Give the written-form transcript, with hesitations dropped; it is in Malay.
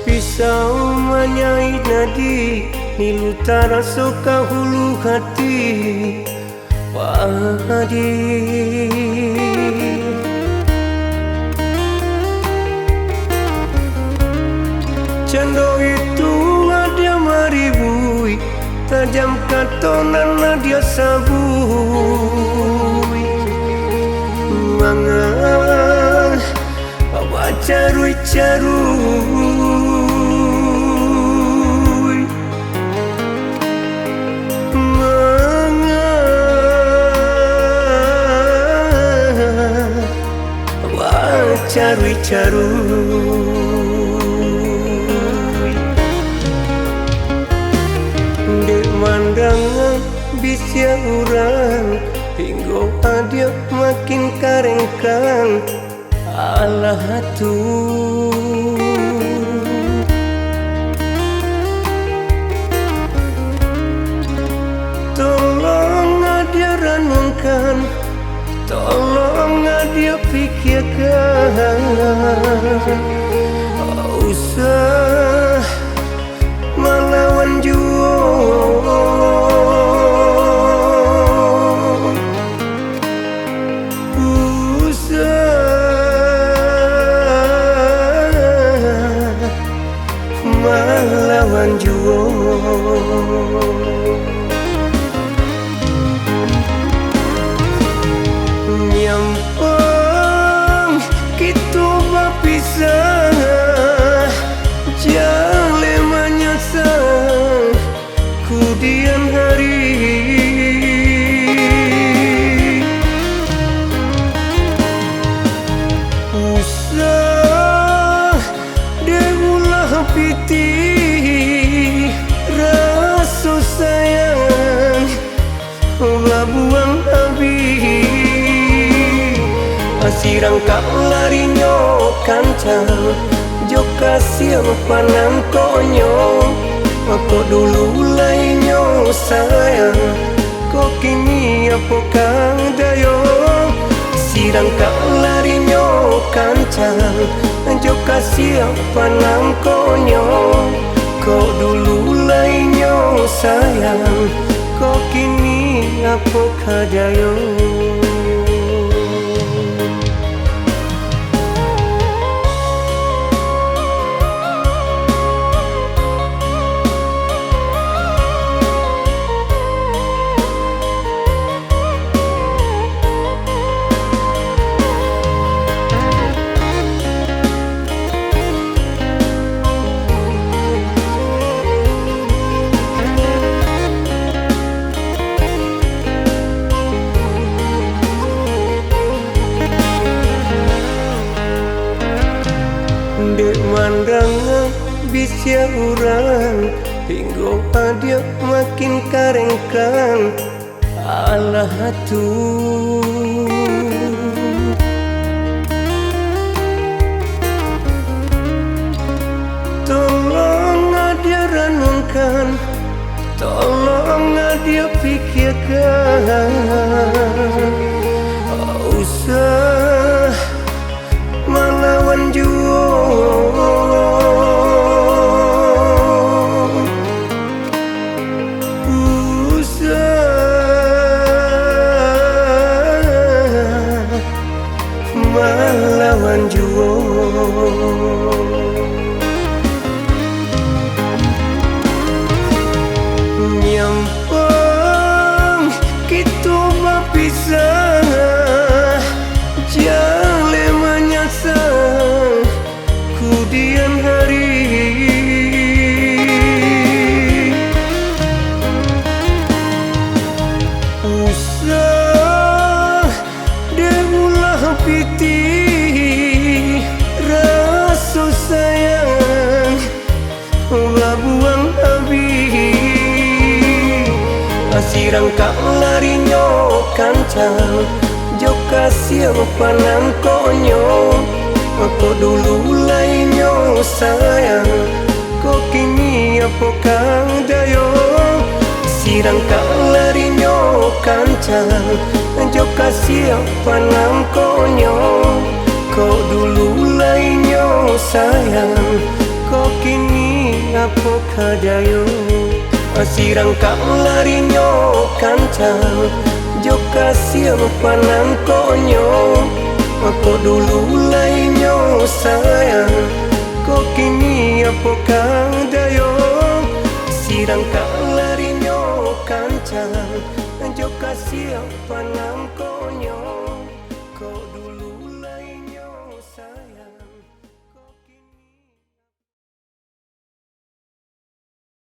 pisau manyai nadi nilutara soka hulu hati padi. Cando itu ada maribui, tajam katonan dia sabui. Mangan bawa carui-carui, mangan bawa carui-carui. Dek mandangan bisya urang, hingga dia makin karengkan Allah tu. Tolong dia renungkan, tolong dia pikirkan, usah melawan jua. Melawan jua. Nyampang kita berpisah, jale menyesal kemudian hari. Usah deulah piti rasa sayang buang habis. Asirang kap larinyo kancang joka siapanan konyo. Aku dulu lainyo sayang, kok kini apa kang dayo. Sirang kap larinyo kancang joka siapanan konyo. Kok dulu lainyo sayang, kok kini apa kadayo. Dek mandangan bisya urang, hingga dia makin karengkan Allah tu. Tolong dia renungkan, tolong dia pikirkan, usah melawan jua. Melawan jua. Nyampang kita berpisah, jale menyesal kemudian hari. Usah deulah piti rasa sayang buang habis. Asirang kap larinyo kancang joka siapanan konyo. Aku dulu lainyo sayang, kok kini apa kang dayo. Sirang kap larinyo kancang joka siapanan konyo. Kok dulu lainyo sayang, kok apa kadayo sirang kak larinyo kancang joka siapanan konyo aku dulu lainyo sayang kok kini apa kadayo sirang kak larinyo kancang joka siapanan